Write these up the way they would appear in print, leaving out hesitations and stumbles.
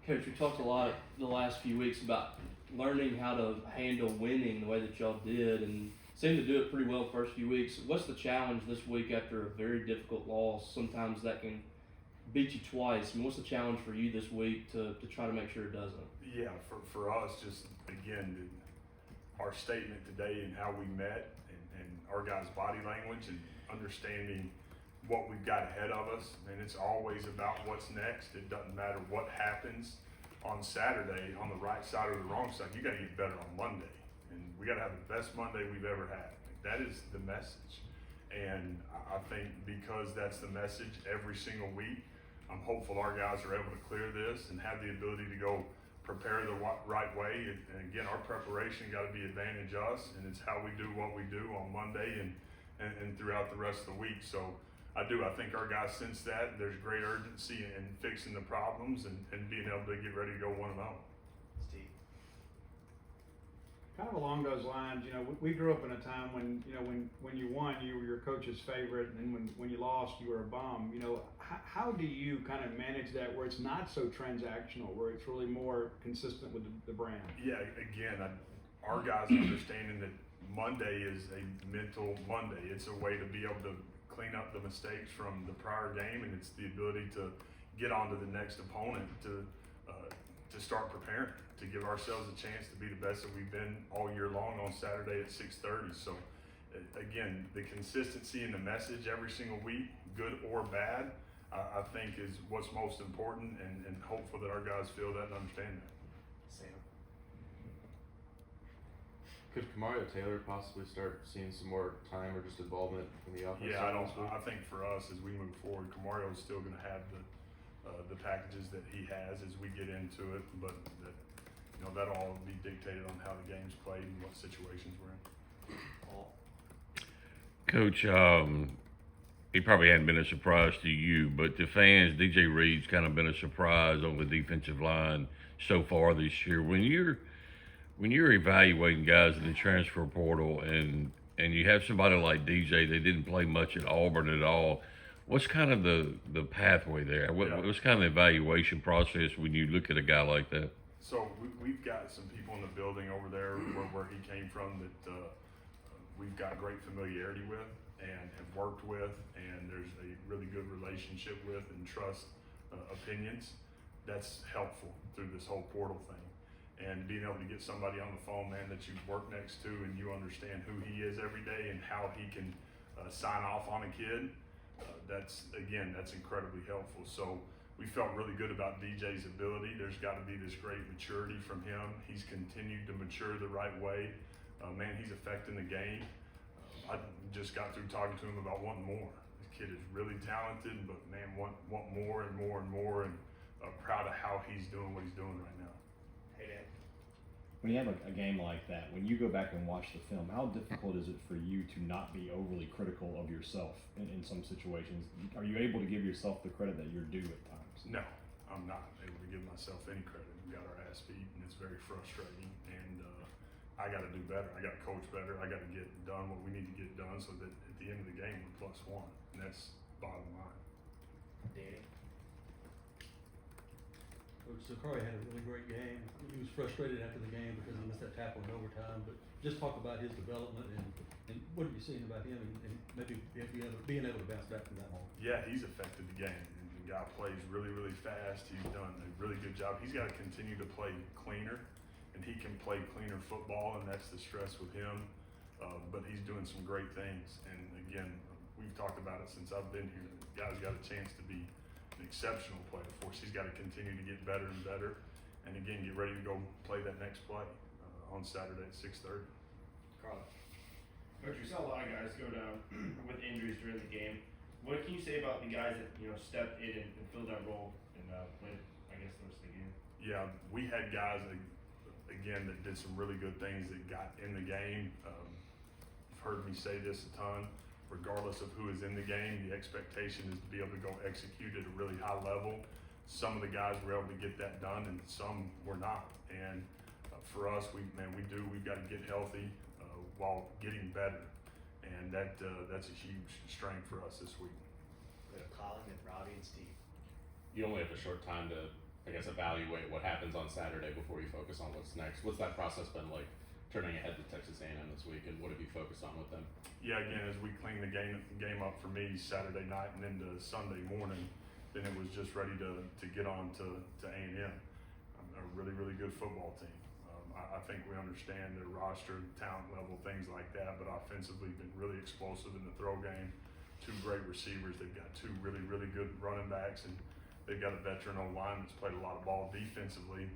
Coach, we talked a lot the last few weeks about learning how to handle winning the way that y'all did, and seemed to do it pretty well the first few weeks. What's the challenge this week after a very difficult loss? Sometimes that can beat you twice. I mean, what's the challenge for you this week to try to make sure it doesn't? Yeah, for us, just again, our statement today and how we met and our guys' body language and understanding what we've got ahead of us. And it's always about what's next. It doesn't matter what happens on Saturday on the right side or the wrong side. You got to get better on Monday. And we got to have the best Monday we've ever had. That is the message. And I think because that's the message every single week, I'm hopeful our guys are able to clear this and have the ability to go prepare the right way. And again, our preparation got to be advantage us, and it's how we do what we do on Monday and throughout the rest of the week. So I think our guys sense that. There's great urgency in fixing the problems and being able to get ready to go 1-0. Steve. Kind of along those lines, we grew up in a time when, when you won, you were your coach's favorite, and then when you lost, you were a bum. How do you kind of manage that where it's not so transactional, where it's really more consistent with the brand? Yeah, again, our guys understanding that Monday is a mental Monday. It's a way to be able to clean up the mistakes from the prior game, and it's the ability to get on to the next opponent to start preparing, to give ourselves a chance to be the best that we've been all year long on Saturday at 6:30. So again, the consistency in the message every single week, good or bad, I think is what's most important, and hopeful that our guys feel that and understand that. Sam. Could Kamario Taylor possibly start seeing some more time or just involvement in the offense? Yeah, I think for us as we move forward, Kamario is still going to have the packages that he has as we get into it, but that'll all be dictated on how the game's played and what situations we're in. Paul. Coach, he probably hadn't been a surprise to you, but to fans, DJ Reed's kind of been a surprise on the defensive line so far this year. When you're evaluating guys in the transfer portal and you have somebody like DJ that didn't play much at Auburn at all, what's kind of the pathway there? What's kind of the evaluation process when you look at a guy like that? So we've got some people in the building over there where he came from that we've got great familiarity with and have worked with, and there's a really good relationship with and trust opinions. That's helpful through this whole portal thing. And being able to get somebody on the phone, man, that you work next to and you understand who he is every day and how he can sign off on a kid, that's incredibly helpful. So we felt really good about DJ's ability. There's got to be this great maturity from him. He's continued to mature the right way. Man, he's affecting the game. I just got through talking to him about wanting more. This kid is really talented, but man, want more and more and more, and proud of how he's doing what he's doing right now. Hey, Dan. When you have a game like that, when you go back and watch the film, how difficult is it for you to not be overly critical of yourself in some situations? Are you able to give yourself the credit that you're due at times? No, I'm not able to give myself any credit. We got our ass beat, and it's very frustrating. And I got to do better. I got to coach better. I got to get done what we need to get done so that at the end of the game we're +1, and that's bottom line. Danny. Coach Zakari had a really great game. He was frustrated after the game because he missed that tackle in overtime. But just talk about his development and what have you seen about him and maybe being able to bounce back from that moment. Yeah, he's affected the game. And the guy plays really, really fast. He's done a really good job. He's got to continue to play cleaner, and he can play cleaner football, and that's the stress with him. But he's doing some great things. And again, we've talked about it since I've been here. The guy's got a chance to be an exceptional player for us. He's got to continue to get better and better, and again, get ready to go play that next play on Saturday at 6:30. Carla. Coach, we saw a lot of guys go down with injuries during the game. What can you say about the guys that stepped in and filled that role and played, I guess, the rest of the game? Yeah, we had guys again that did some really good things that got in the game. You've heard me say this a ton. Regardless of who is in the game, the expectation is to be able to go execute at a really high level. Some of the guys were able to get that done, and some were not. And for us, we've got to get healthy while getting better, and that's a huge strength for us this week. We have Colin and Robbie and Steve. You only have a short time to I guess, evaluate what happens on Saturday before you focus on what's next. What's that process been like, turning ahead to Texas A&M this week, and what have you focused on with them? Yeah, again, as we clean the game up for me Saturday night and into Sunday morning, then it was just ready to get on to A&M. A really, really good football team. I think we understand their roster, talent level, things like that, but offensively been really explosive in the throw game. Two great receivers. They've got two really, really good running backs, and they've got a veteran O-line that's played a lot of ball defensively.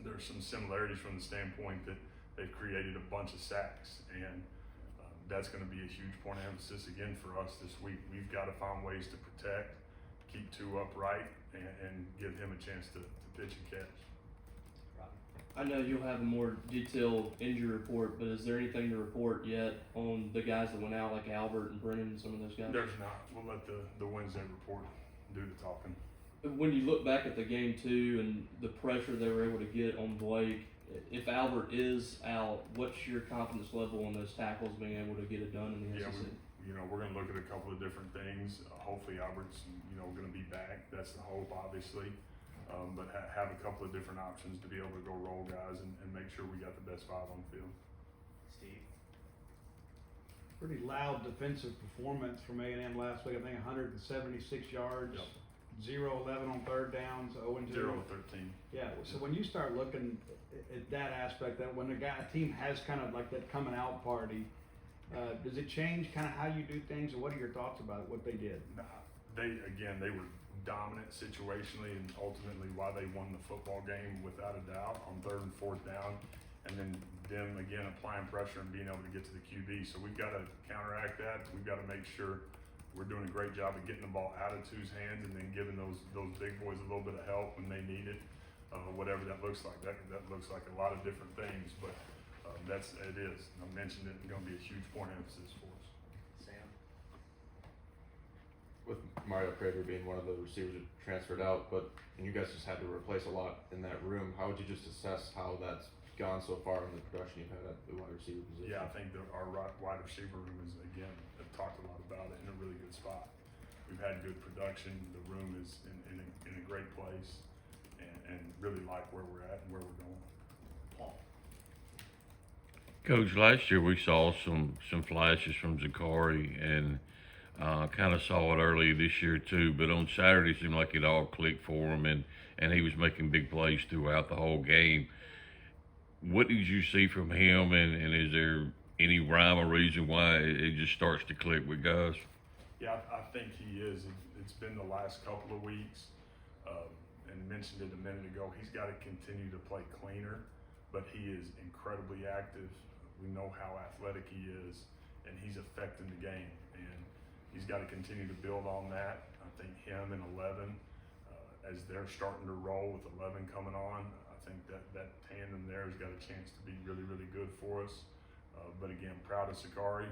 There's some similarities from the standpoint that they've created a bunch of sacks, and that's going to be a huge point of emphasis again for us this week. We've got to find ways to protect, keep two upright, and give him a chance to pitch and catch. I know you'll have a more detailed injury report, but is there anything to report yet on the guys that went out, like Albert and Brennan and some of those guys? There's not. We'll let the Wednesday report do the talking. When you look back at the game too, and the pressure they were able to get on Blake, if Albert is out, what's your confidence level on those tackles being able to get it done in the Yeah, SEC? we're going to look at a couple of different things. Hopefully Albert's, going to be back. That's the hope, obviously. But have a couple of different options to be able to go roll guys and make sure we got the best five on the field. Steve. Pretty loud defensive performance from A&M last week. I think 176 yards, Yep. 0-11 on third downs, 0-2. 0-13. Yeah, so when you start looking at that aspect, that when a team has kind of like that coming out party, does it change kind of how you do things, or what are your thoughts about what they did? They were dominant situationally, and ultimately why they won the football game without a doubt on third and fourth down, and then them again applying pressure and being able to get to the QB. So we've got to counteract that. We've got to make sure we're doing a great job of getting the ball out of Tu's hands and then giving those big boys a little bit of help when they need it, whatever that looks like. That looks like a lot of different things, but it is. I mentioned it. It's going to be a huge point of emphasis for us. Sam. With Mario Craver being one of the receivers that transferred out, and you guys just had to replace a lot in that room, how would you just assess how that's gone so far in the production you've had at the wide receiver position? Yeah, I think our wide receiver room is, again, I've talked a lot about it, in a really good spot. We've had good production. The room is in a great place, and really like where we're at and where we're going. Paul. Coach, last year we saw some flashes from Zakari, and kind of saw it early this year too. But on Saturday, it seemed like it all clicked for him, and he was making big plays throughout the whole game. What did you see from him, and is there any rhyme or reason why it just starts to click with guys? Yeah, I think he is. It's been the last couple of weeks, and mentioned it a minute ago. He's got to continue to play cleaner, but he is incredibly active. We know how athletic he is, and he's affecting the game. And he's got to continue to build on that. I think him and 11, as they're starting to roll with 11 coming on, I think that tandem there has got a chance to be really, really good for us. But again, proud of Zakari.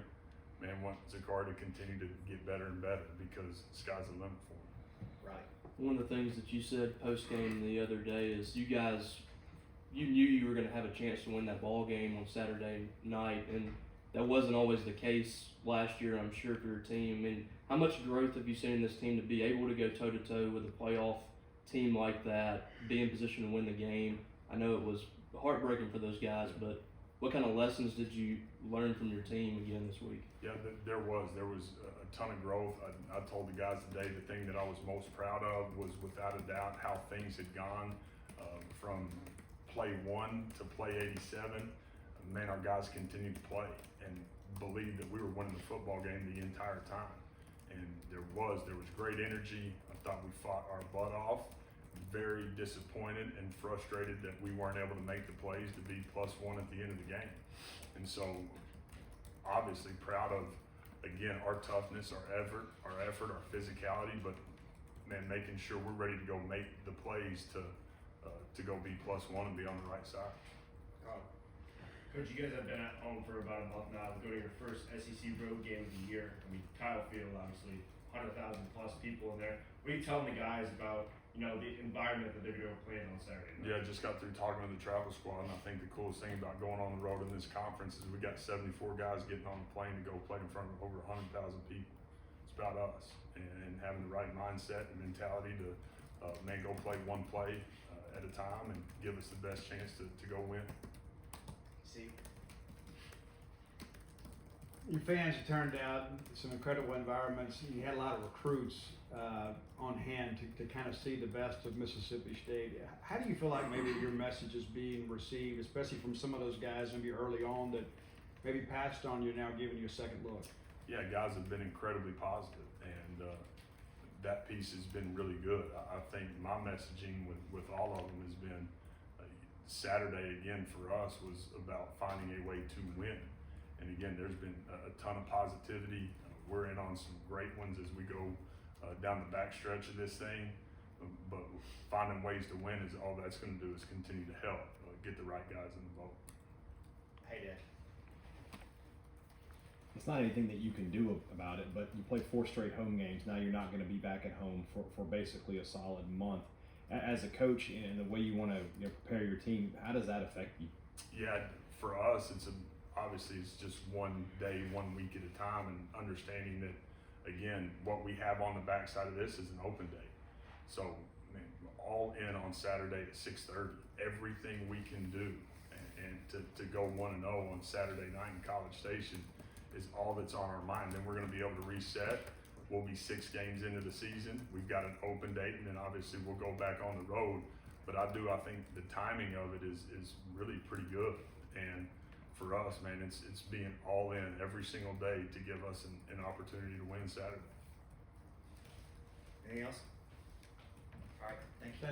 Man, want Zakari to continue to get better and better, because the sky's the limit for him. Right. One of the things that you said post game the other day is you knew you were going to have a chance to win that ball game on Saturday night, and that wasn't always the case last year, I'm sure, for your team. I mean, how much growth have you seen in this team to be able to go toe to toe with a playoff team like that, be in position to win the game? I know it was heartbreaking for those guys, but what kind of lessons did you learn from your team again this week? Yeah, there was a ton of growth. I told the guys today the thing that I was most proud of was, without a doubt, how things had gone from play 1 to play 87. Man, our guys continued to play and believed that we were winning the football game the entire time. And there was great energy. I thought we fought our butt off. Very disappointed and frustrated that we weren't able to make the plays to be +1 at the end of the game. And so, obviously proud of, again, our toughness, our effort, our physicality, but man, making sure we're ready to go make the plays to go be +1 and be on the right side. Coach, you guys have been at home for about a month now. Go to your first SEC road game of the year. I mean, Kyle Field, obviously, 100,000 plus people in there. What are you telling the guys about, the environment that they're going to play in on Saturday night? Yeah, I just got through talking to the travel squad, and I think the coolest thing about going on the road in this conference is we got 74 guys getting on the plane to go play in front of over 100,000 people. It's about us and having the right mindset and mentality to go play one play at a time and give us the best chance to go win. Steve? Your fans turned out some incredible environments. You had a lot of recruits on hand to kind of see the best of Mississippi State. How do you feel like maybe your message is being received, especially from some of those guys maybe early on that maybe passed on you, now giving you a second look? Yeah, guys have been incredibly positive, and that piece has been really good. I think my messaging with all of them has been Saturday again for us was about finding a way to win. And again, there's been a ton of positivity. We're in on some great ones as we go down the back stretch of this thing. But finding ways to win is all that's going to do is continue to help get the right guys in the boat. Hey, Dad. It's not anything that you can do about it, but you play 4 straight home games. Now you're not going to be back at home for basically a solid month. As a coach and the way you want to prepare your team, how does that affect you? Yeah, for us, obviously it's just one day, 1 week at a time, and understanding that, again, what we have on the backside of this is an open day. So, man, all in on Saturday at 6:30. Everything we can do, and to go 1-0 on Saturday night in College Station is all that's on our mind. Then we're going to be able to reset. We'll be 6 games into the season. We've got an open date, and then obviously we'll go back on the road. But I think the timing of it is really pretty good. And for us, man, it's being all in every single day to give us an opportunity to win Saturday. Anything else? All right, thank you. Thanks.